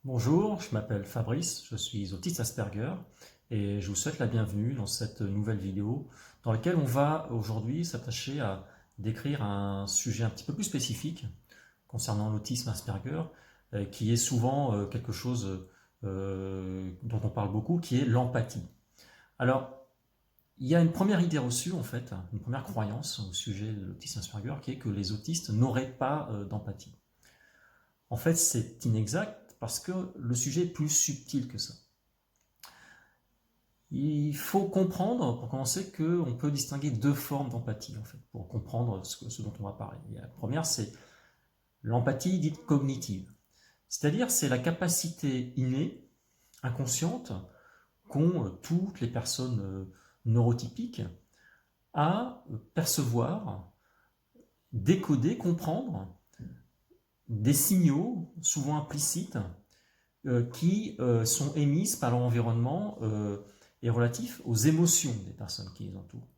Bonjour, je m'appelle Fabrice, je suis autiste Asperger et je vous souhaite la bienvenue dans cette nouvelle vidéo dans laquelle on va aujourd'hui s'attacher à décrire un sujet un petit peu plus spécifique concernant l'autisme Asperger qui est souvent quelque chose dont on parle beaucoup, qui est l'empathie. Alors, il y a une première idée reçue en fait, une première croyance au sujet de l'autisme Asperger qui est que les autistes n'auraient pas d'empathie. En fait, c'est inexact parce que le sujet est plus subtil que ça. Il faut comprendre, pour commencer, qu'on peut distinguer deux formes d'empathie, en fait, pour comprendre ce dont on va parler. La première, c'est l'empathie dite cognitive. C'est-à-dire, c'est la capacité innée, inconsciente, qu'ont toutes les personnes neurotypiques à percevoir, décoder, comprendre des signaux, souvent implicites, qui sont émises par leur environnement et relatifs aux émotions des personnes qui les entourent.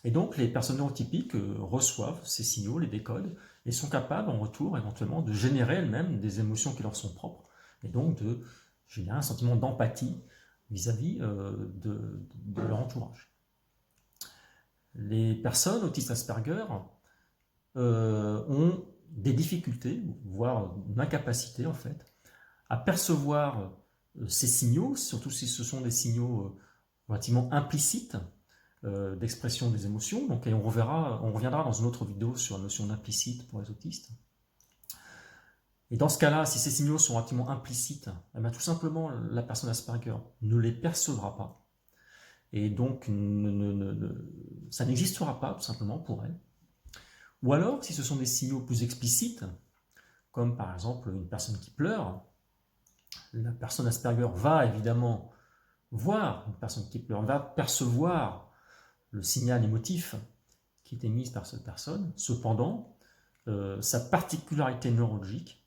Et donc les personnes neurotypiques reçoivent ces signaux, les décodent, et sont capables en retour éventuellement de générer elles-mêmes des émotions qui leur sont propres, et donc de générer un sentiment d'empathie vis-à-vis de leur entourage. Les personnes autistes Asperger ont des difficultés, voire une incapacité en fait, à percevoir ces signaux, surtout si ce sont des signaux relativement implicites d'expression des émotions. Donc, et on reviendra dans une autre vidéo sur la notion d'implicite pour les autistes. Et dans ce cas-là, si ces signaux sont relativement implicites, eh bien, tout simplement, la personne Asperger ne les percevra pas. Et donc, ça n'existera pas, tout simplement, pour elle. Ou alors, si ce sont des signaux plus explicites, comme par exemple une personne qui pleure, la personne Asperger va évidemment voir une personne qui pleure, va percevoir le signal émotif qui est émis par cette personne. Cependant, sa particularité neurologique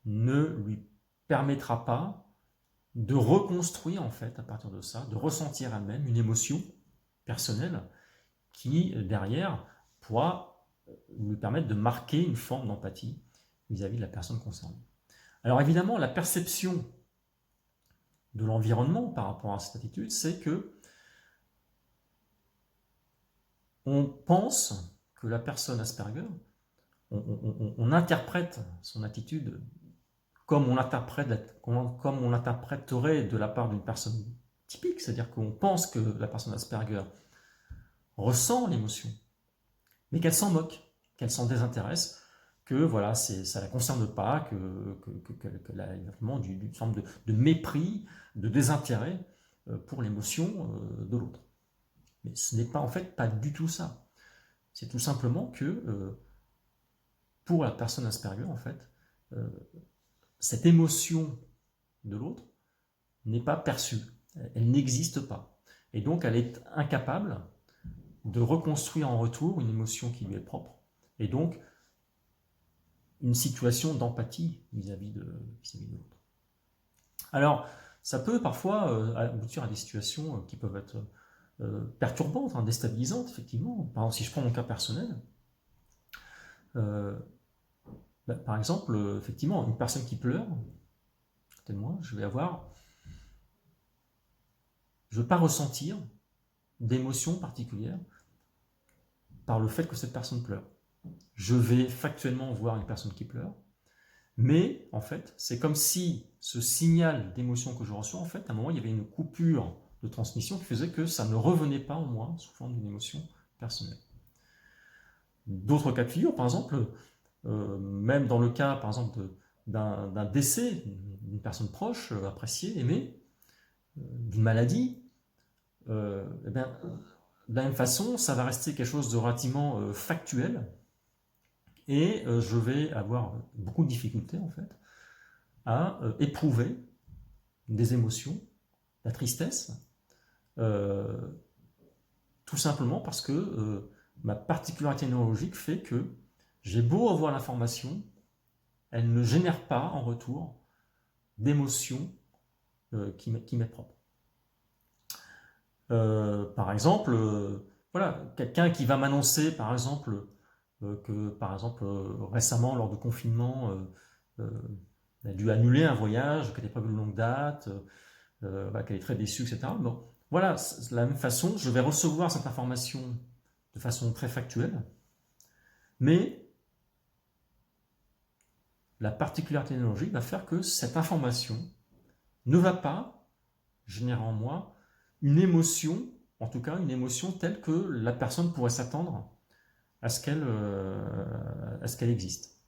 ne lui permettra pas de reconstruire en fait à partir de ça, de ressentir elle-même une émotion personnelle qui derrière pourra lui permettre de marquer une forme d'empathie vis-à-vis de la personne concernée. Alors évidemment, la perception de l'environnement par rapport à cette attitude, c'est que on pense que la personne Asperger, on interprète son attitude comme on l'interpréterait de la part d'une personne typique, c'est-à-dire qu'on pense que la personne Asperger ressent l'émotion, mais qu'elle s'en moque, qu'elle s'en désintéresse, que voilà, ça ne la concerne pas, qu'elle a vraiment une forme de mépris, de désintérêt pour l'émotion de l'autre. Mais ce n'est pas en fait pas du tout ça. C'est tout simplement que pour la personne Asperger, en fait, cette émotion de l'autre n'est pas perçue, elle n'existe pas. Et donc elle est incapable de reconstruire en retour une émotion qui lui est propre, et donc une situation d'empathie vis-à-vis de l'autre. Alors, ça peut parfois aboutir à des situations qui peuvent être perturbantes, hein, déstabilisantes, effectivement. Par exemple, si je prends mon cas personnel, par exemple, effectivement, une personne qui pleure, côté de moi, je ne veux pas ressentir d'émotion particulière par le fait que cette personne pleure. Je vais factuellement voir une personne qui pleure, mais en fait, c'est comme si ce signal d'émotion que je reçois, en fait, à un moment, il y avait une coupure de transmission qui faisait que ça ne revenait pas en moi sous forme d'une émotion personnelle. D'autres cas de figure, par exemple, même dans le cas, par exemple, d'un décès d'une personne proche, appréciée, aimée, d'une maladie, eh bien, de la même façon, ça va rester quelque chose de relativement factuel, et je vais avoir beaucoup de difficultés, en fait, à éprouver des émotions, la tristesse, tout simplement parce que ma particularité neurologique fait que j'ai beau avoir l'information, elle ne génère pas en retour d'émotion qui m'est propre. Par exemple, voilà, quelqu'un qui va m'annoncer, par exemple, que, par exemple, récemment, lors du confinement, Elle a dû annuler un voyage qu'elle était prévu de longue date, qu'elle est très déçue, etc. Bon, voilà, de la même façon, je vais recevoir cette information de façon très factuelle, mais la particularité technologique va faire que cette information ne va pas générer en moi une émotion, en tout cas une émotion telle que la personne pourrait s'attendre à ce qu'elle existe.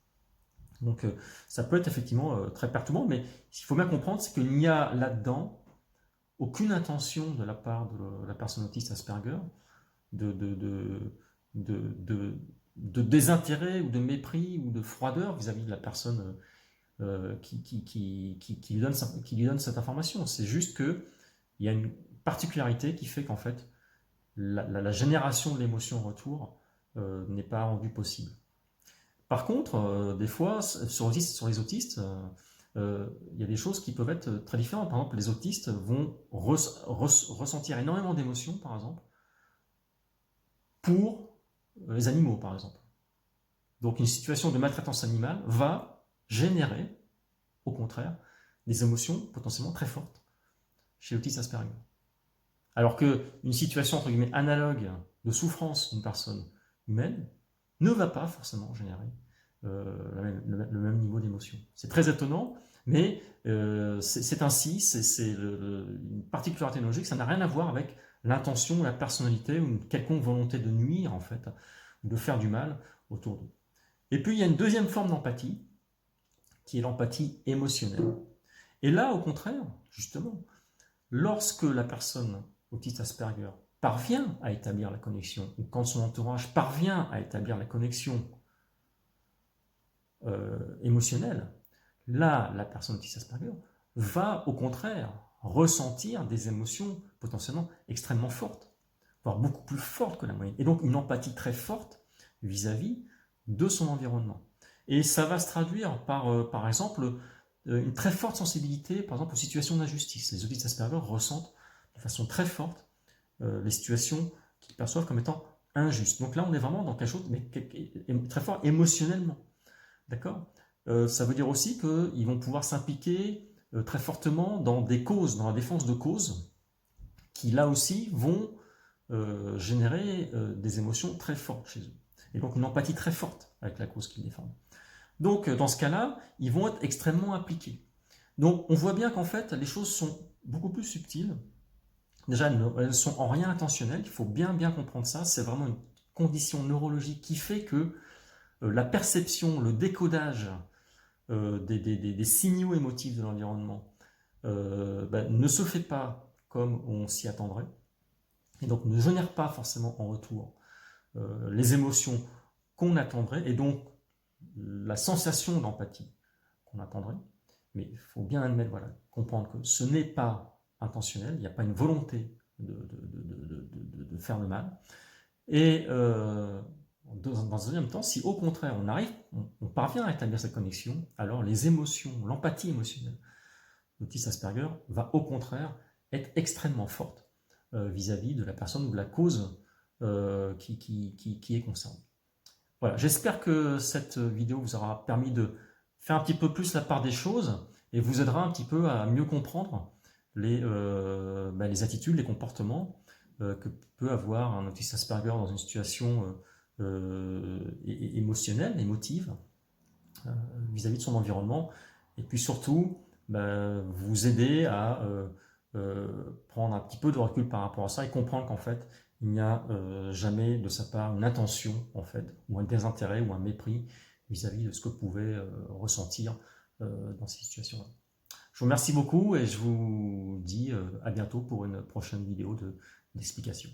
Donc ça peut être effectivement très perturbant, mais ce qu'il faut bien comprendre, c'est qu'il n'y a là-dedans aucune intention de la part de la personne autiste Asperger de, de, de, de désintérêt ou de mépris ou de froideur vis-à-vis de la personne qui lui donne cette information. C'est juste qu'il y a une particularité qui fait qu'en fait, la génération de l'émotion en retour n'est pas rendue possible. Par contre, des fois, sur les autistes, il y a des choses qui peuvent être très différentes. Par exemple, les autistes vont ressentir énormément d'émotions, par exemple, pour les animaux, par exemple. Donc une situation de maltraitance animale va générer, au contraire, des émotions potentiellement très fortes chez l'autiste Asperger. Alors qu'une situation, entre guillemets, analogue de souffrance d'une personne humaine ne va pas forcément générer le même niveau d'émotion. C'est très étonnant, mais c'est ainsi, c'est une particularité logique, ça n'a rien à voir avec l'intention, la personnalité ou une quelconque volonté de nuire, en fait, ou de faire du mal autour d'eux. Et puis il y a une deuxième forme d'empathie, qui est l'empathie émotionnelle. Et là, au contraire, justement, lorsque la personne autiste Asperger parvient à établir la connexion, ou quand son entourage parvient à établir la connexion émotionnelle, là, la personne autiste Asperger va au contraire ressentir des émotions potentiellement extrêmement fortes, voire beaucoup plus fortes que la moyenne, et donc une empathie très forte vis-à-vis de son environnement. Et ça va se traduire par exemple, une très forte sensibilité, par exemple, aux situations d'injustice. Les autistes Asperger ressentent de façon très forte les situations qu'ils perçoivent comme étant injustes. Donc là, on est vraiment dans quelque chose mais très fort émotionnellement. D'accord ? Ça veut dire aussi qu'ils vont pouvoir s'impliquer très fortement dans des causes, dans la défense de causes, qui là aussi vont générer des émotions très fortes chez eux. Et donc une empathie très forte avec la cause qu'ils défendent. Donc dans ce cas-là, ils vont être extrêmement impliqués. Donc on voit bien qu'en fait, les choses sont beaucoup plus subtiles. Déjà, elles ne sont en rien intentionnelles, il faut bien comprendre ça, c'est vraiment une condition neurologique qui fait que la perception, le décodage des signaux émotifs de l'environnement ne se fait pas comme on s'y attendrait, et donc ne génère pas forcément en retour les émotions qu'on attendrait, et donc la sensation d'empathie qu'on attendrait. Mais il faut bien admettre, voilà, comprendre que ce n'est pas intentionnel, il n'y a pas une volonté de faire le mal. Et dans un deuxième temps, si au contraire on parvient à établir cette connexion, alors les émotions, l'empathie émotionnelle de l'autiste Asperger va au contraire être extrêmement forte vis-à-vis de la personne ou de la cause qui est concernée. Voilà, j'espère que cette vidéo vous aura permis de faire un petit peu plus la part des choses et vous aidera un petit peu à mieux comprendre les attitudes, les comportements que peut avoir un autiste Asperger dans une situation émotionnelle, émotive, vis-à-vis de son environnement, et puis surtout vous aider à prendre un petit peu de recul par rapport à ça et comprendre qu'en fait il n'y a jamais de sa part une intention en fait, ou un désintérêt ou un mépris vis-à-vis de ce que vous pouvez ressentir dans ces situations-là. Je vous remercie beaucoup et je vous dis à bientôt pour une prochaine vidéo d'explication.